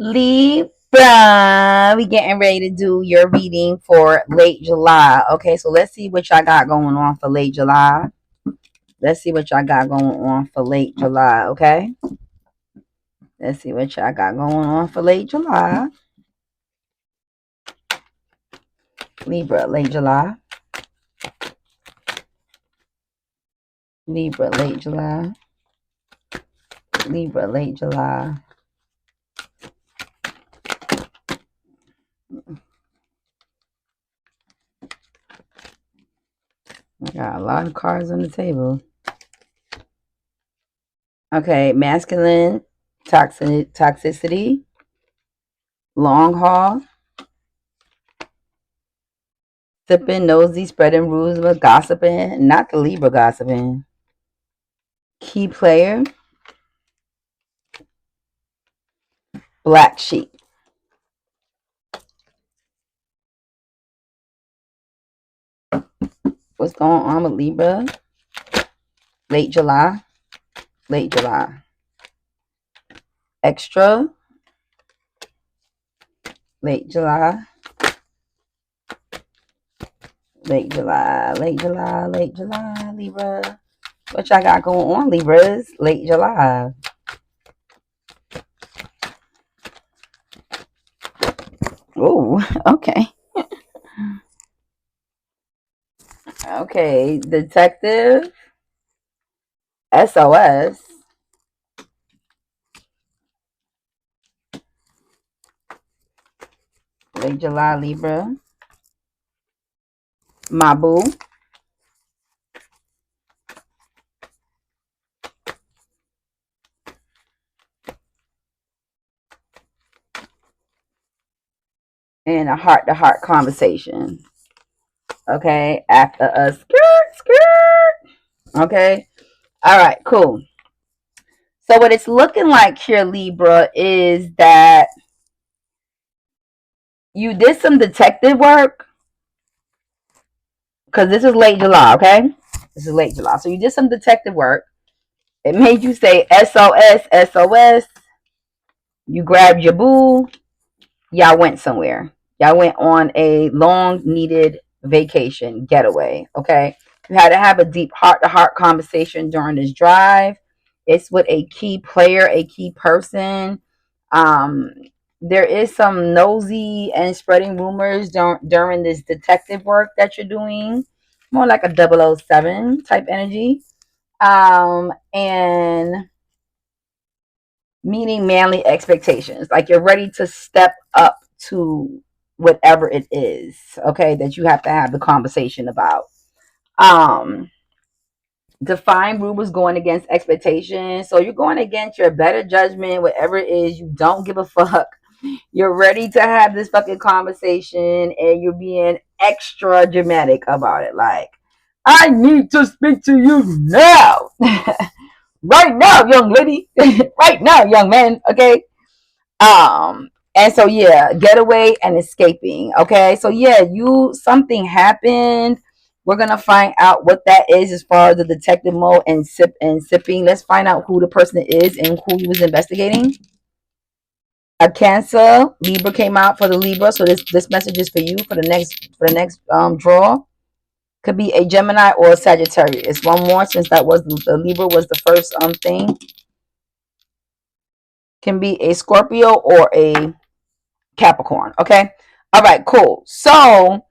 Libra, we getting ready to do your reading for late July. Okay, so let's see what y'all got going on for late July. Let's see what y'all got going on for late July. Okay, let's see what y'all got going on for late July. Libra, late July. Libra, late July. Libra, late July. I got a lot of cards on the table. Okay, masculine, toxicity, long haul, sipping, nosy, spreading rumors, gossiping. Not the Libra gossiping. Key player, black sheep. What's going on with Libra? Late July. Late July. Extra. Late July. Late July. Late July. Late July. Libra. What y'all got going on, Libras? Late July. Oh, okay. Okay. Detective. SOS. Late July, Libra. Mabu. And a heart-to-heart conversation. Okay. After a skirt. Okay. All right. Cool. So what it's looking like here, Libra, is that you did some detective work because this is late July, okay? This is late July. So you did some detective work. It made you say SOS, SOS. You grabbed your boo. Y'all went somewhere. Y'all went on a long needed vacation getaway, okay? You had to have a deep heart to heart conversation during this drive. It's with a key player, a key person. Um, there is some nosy and spreading rumors during this detective work that you're doing, more like a 007 type energy. And meaning manly expectations, like you're ready to step up to whatever it is, okay, that you have to have the conversation about. Um, define rumors going against expectations. So you're going against your better judgment, whatever it is, you don't give a fuck. You're ready to have this fucking conversation and you're being extra dramatic about it. Like, I need to speak to you now. Right now, young lady. Right now, young man. Okay. And so yeah, getaway and escaping. Okay. So yeah, something happened. We're gonna find out what that is as far as the detective mode and sipping. Let's find out who the person is and who he was investigating. A Cancer, Libra came out for the Libra, so this message is for you for the next draw. Could be a Gemini or a Sagittarius. One more, since that was the Libra was the first thing. Can be a Scorpio or a Capricorn. Okay. All right. Cool. So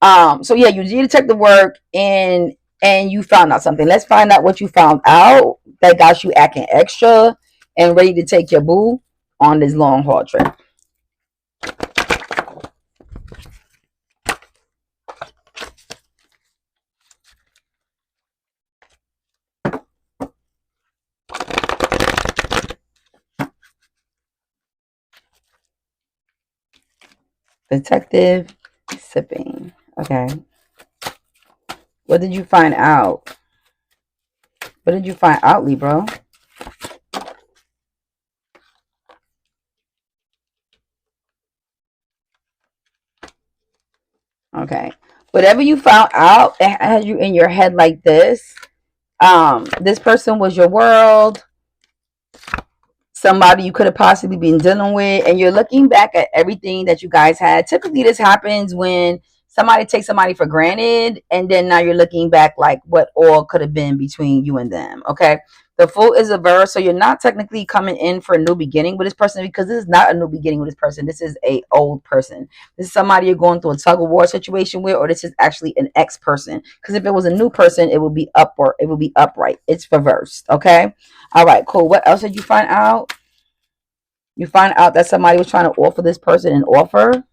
yeah, you did detective work and you found out something. Let's find out what you found out that got you acting extra and ready to take your boo on this long haul trip. Detective sipping. Okay. What did you find out? What did you find out, Libra? Okay. Whatever you found out, it had you in your head like this. This person was your world. somebody you could have possibly been dealing with, and you're looking back at everything that you guys had. Typically, this happens when somebody takes somebody for granted, and then now you're looking back like what all could have been between you and them. Okay. The Fool is a verse, so you're not technically coming in for a new beginning with this person, because this is not a new beginning with this person. This is a old person. This is somebody you're going through a tug of war situation with, or this is actually an ex person. Because if it was a new person, it would be upward. It would be upright. It's reversed. Okay. All right. Cool. What else did you find out? You find out that somebody was trying to offer this person an offer.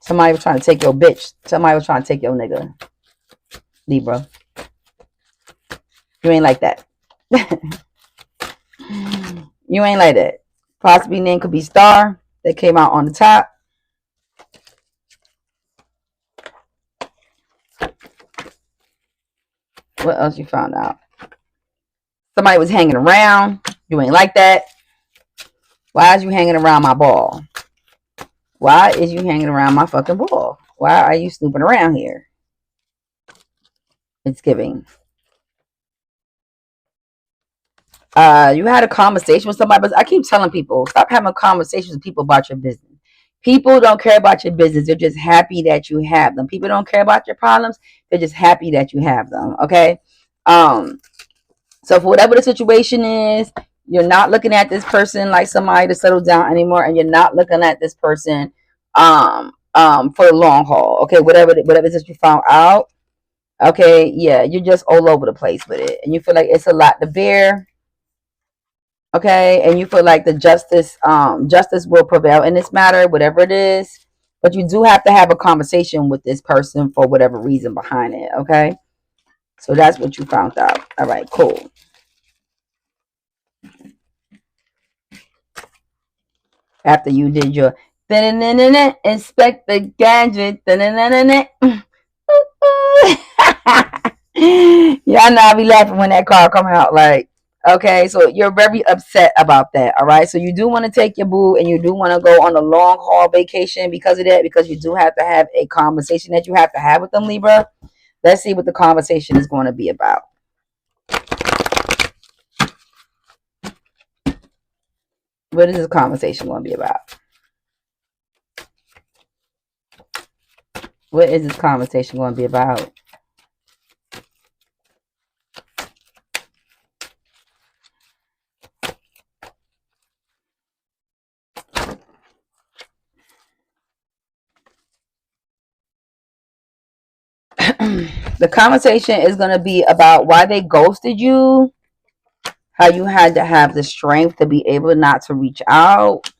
Somebody was trying to take your bitch. Somebody was trying to take your nigga. Libra. You ain't like that. You ain't like that. Possibly name could be Star. That came out on the top. What else you found out? Somebody was hanging around. You ain't like that. Why is you hanging around my ball? Why is you hanging around my fucking ball? Why are you snooping around here? It's giving. You had a conversation with somebody, but I keep telling people, stop having conversations with people about your business. People don't care about your business. They're just happy that you have them. People don't care about your problems. They're just happy that you have them. Okay. So for whatever the situation is, you're not looking at this person like somebody to settle down anymore, and you're not looking at this person for the long haul. Okay, whatever it is you found out. Okay, yeah, you're just all over the place with it, and you feel like it's a lot to bear. Okay, and you feel like the justice will prevail in this matter, whatever it is. But you do have to have a conversation with this person for whatever reason behind it. Okay, so that's what you found out. All right, cool. After you did your inspect the gadget. Y'all know I be laughing when that car come out. Like, okay, so you're very upset about that. All right, so you do want to take your boo, and you do want to go on a long haul vacation because of that, because you do have to have a conversation that you have to have with them, Libra. Let's see what the conversation is going to be about. What is this conversation going to be about? What is this conversation going to be about? The conversation is going to be about why they ghosted you, how you had to have the strength to be able not to reach out.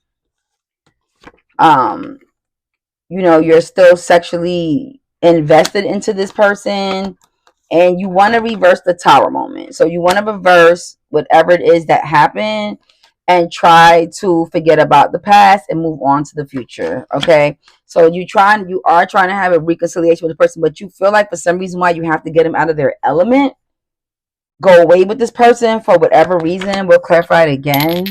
You're still sexually invested into this person, and you want to reverse the tower moment. So you want to reverse whatever it is that happened and try to forget about the past and move on to the future. Okay. So you are trying to have a reconciliation with the person, but you feel like for some reason why you have to get them out of their element, go away with this person for whatever reason. We'll clarify it again.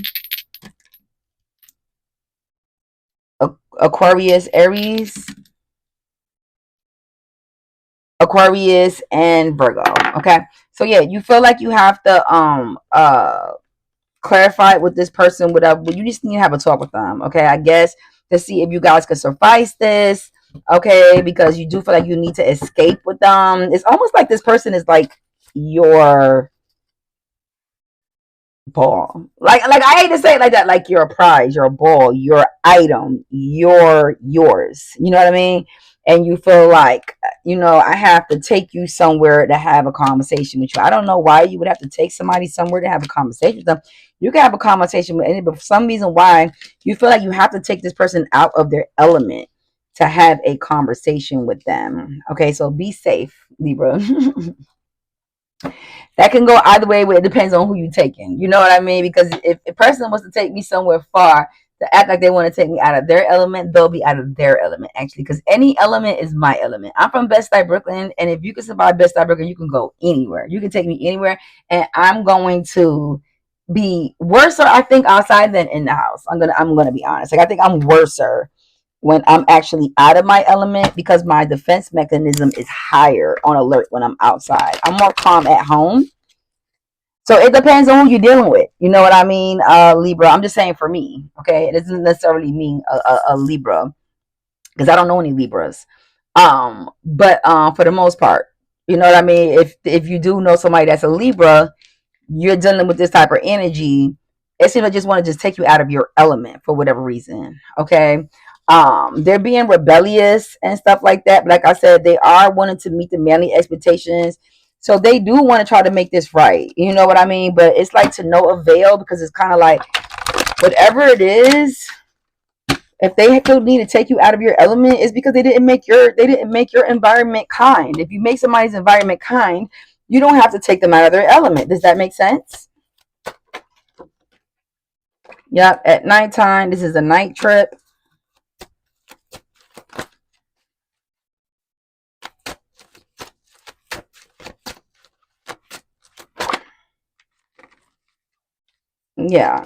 Aquarius, Aries, Aquarius, and Virgo. Okay. So yeah, you feel like you have to clarify it with this person without, but you just need to have a talk with them. Okay. I guess to see if you guys can suffice this. Okay, because you do feel like you need to escape with them. It's almost like this person is like your ball. Like I hate to say it like that, like you're a prize, you're a ball, your item, yours. You know what I mean? And you feel like, I have to take you somewhere to have a conversation with you. I don't know why you would have to take somebody somewhere to have a conversation with them. You can have a conversation with anybody, but for some reason why you feel like you have to take this person out of their element to have a conversation with them. Okay, so be safe, Libra. That can go either way, where it depends on who you're taking. You know what I mean? Because if a person wants to take me somewhere far to act like they want to take me out of their element, they'll be out of their element, actually. Because any element is my element. I'm from Bed-Stuy, Brooklyn, and if you can survive Bed-Stuy, Brooklyn, you can go anywhere. You can take me anywhere, and I'm going to be worse, I think, outside than in the house. I'm gonna be honest. Like, I think I'm worser when I'm actually out of my element, because my defense mechanism is higher on alert when I'm outside. I'm more calm at home, So it depends on who you're dealing with. You know what I mean, Libra? I'm just saying for me, okay? It doesn't necessarily mean a Libra because I don't know any Libras. But for the most part, you know what I mean? If you do know somebody that's a Libra, you're dealing with this type of energy. It seems like just want to just take you out of your element for whatever reason. Okay. They're being rebellious and stuff like that. But like I said, they are wanting to meet the manly expectations. So they do want to try to make this right. You know what I mean? But it's like to no avail because it's kind of like whatever it is, if they feel need to take you out of your element, it's because they didn't make your environment kind. If you make somebody's environment kind, you don't have to take them out of their element. Does that make sense? Yep, at nighttime. This is a night trip. Yeah.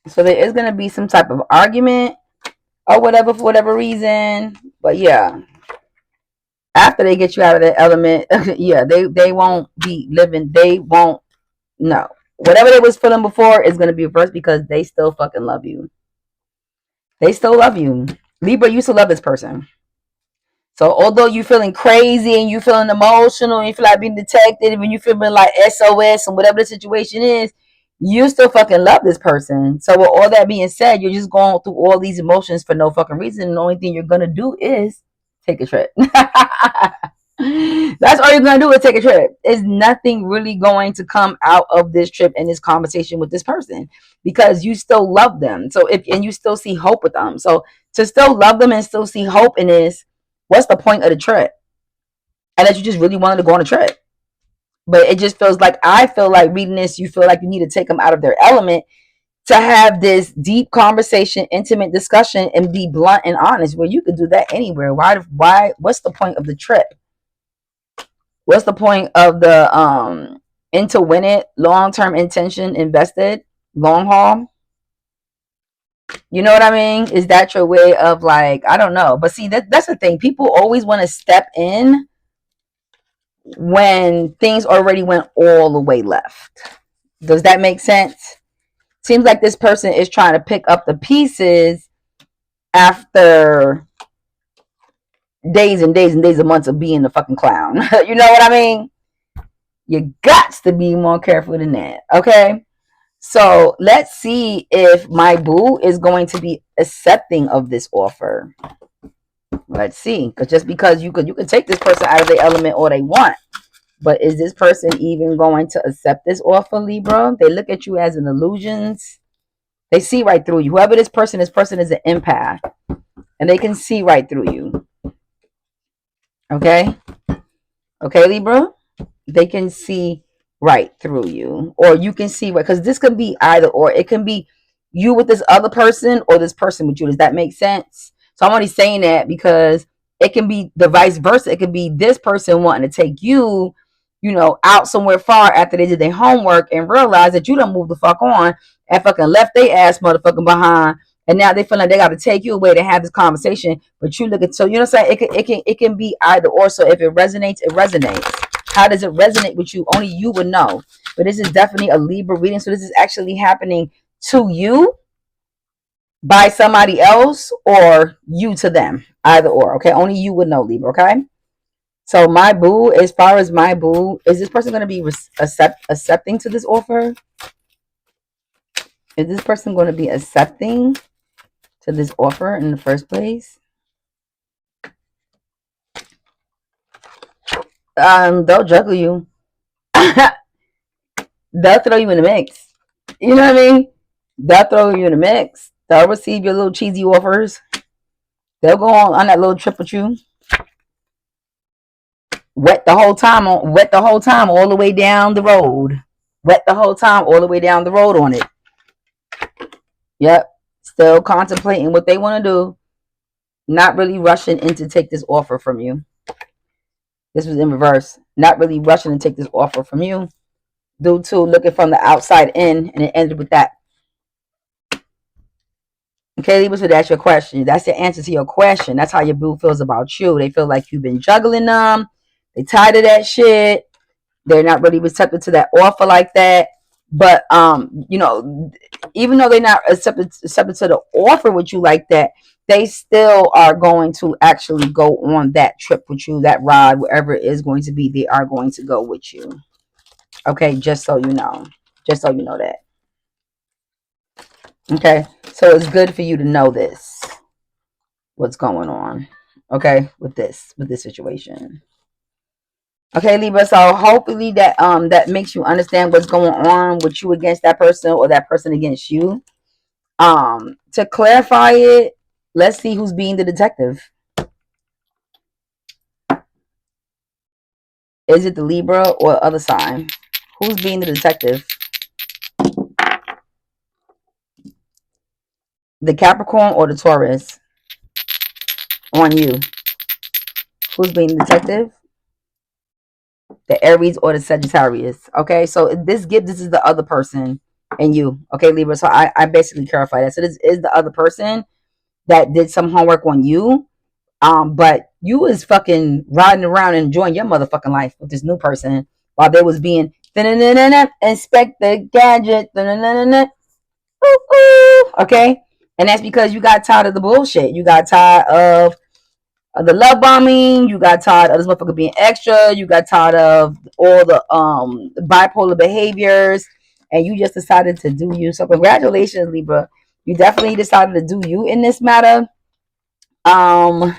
So there is going to be some type of argument or whatever for whatever reason. But yeah, after they get you out of that element, yeah, they won't be living. They won't, no. Whatever they was feeling before is going to be reversed because they still fucking love you. They still love you. Libra used to love this person. So although you feeling crazy and you feeling emotional and you feel like being detected and you feeling like SOS and whatever the situation is, you still fucking love this person. So with all that being said, you're just going through all these emotions for no fucking reason. And the only thing you're gonna do is take a trip. That's all you're gonna do is take a trip. There's nothing really going to come out of this trip and this conversation with this person because you still love them. So if and you still see hope with them. So to still love them and still see hope in this, what's the point of the trip? Unless you just really wanted to go on a trip. But it just feels like I feel like reading this, you feel like you need to take them out of their element to have this deep conversation, intimate discussion, and be blunt and honest. Well, you could do that anywhere. Why? What's the point of the trip? What's the point of the into win it, long term intention invested, long haul? You know what I mean? Is that your way of like, I don't know. But see, that's the thing. People always want to step in when things already went all the way left. Does that make sense? Seems like this person is trying to pick up the pieces after days and days and days and months of being the fucking clown. You know what I mean? You got to be more careful than that. Okay. So let's see if my boo is going to be accepting of this offer. Let's see. Because just because you could take this person out of their element all they want. But is this person even going to accept this offer, Libra? They look at you as an illusion. They see right through you. Whoever this person is an empath. And they can see right through you. Okay? Okay, Libra? They can see right through you. Or you can see right. Because this could be either or. It can be you with this other person or this person with you. Does that make sense? So I'm only saying that because it can be the vice versa. It could be this person wanting to take you, out somewhere far after they did their homework and realize that you done moved the fuck on and fucking left their ass motherfucking behind. And now they feel like they got to take you away to have this conversation. But you look at, so you know what I'm saying? It can be either or. So if it resonates, it resonates. How does it resonate with you? Only you would know. But this is definitely a Libra reading. So this is actually happening to you by somebody else or you to them. Either or. Okay. Only you would know, Libra. Okay. So my boo, as far as my boo, is this person going to be accepting to this offer? Is this person going to be accepting to this offer in the first place? They'll juggle you. They'll throw you in the mix. You know what I mean? They'll throw you in the mix. They'll receive your little cheesy offers. They'll go on that little trip with you. Wet the whole time all the way down the road. Wet the whole time all the way down the road on it. Yep. Still contemplating what they want to do. Not really rushing in to take this offer from you. This was in reverse. Not really rushing to take this offer from you. Due to looking from the outside in, and it ended with that. Okay, Libra, so that's your question. That's the answer to your question. That's how your boo feels about you. They feel like you've been juggling them. They tired of that shit. They're not really receptive to that offer like that. But you know, even though they're not accepted to the offer with you like that, they still are going to actually go on that trip with you, that ride, wherever it is going to be. They are going to go with you. Okay, just so you know. Just so you know that. Okay. So it's good for you to know this. What's going on. Okay, with this situation. Okay, Libra. So hopefully that makes you understand what's going on with you against that person or that person against you. To clarify it, let's see who's being the detective. Is it the Libra or other sign? Who's being the detective? The Capricorn or the Taurus on you? Who's being the detective? The Aries or the Sagittarius. Okay, so this is the other person and you. Okay, Libra. So I basically clarify that. So this is the other person that did some homework on you. But you was fucking riding around and enjoying your motherfucking life with this new person while they was being inspect the gadget. Okay, and that's because you got tired of the bullshit. You got tired of the love bombing. You got tired of this motherfucker being extra. You got tired of all the bipolar behaviors, and you just decided to do you. So congratulations, Libra. You definitely decided to do you in this matter. Um,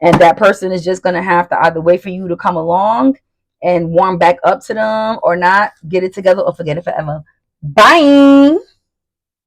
and that person is just gonna have to either wait for you to come along and warm back up to them, or not, get it together, or forget it forever. Bye.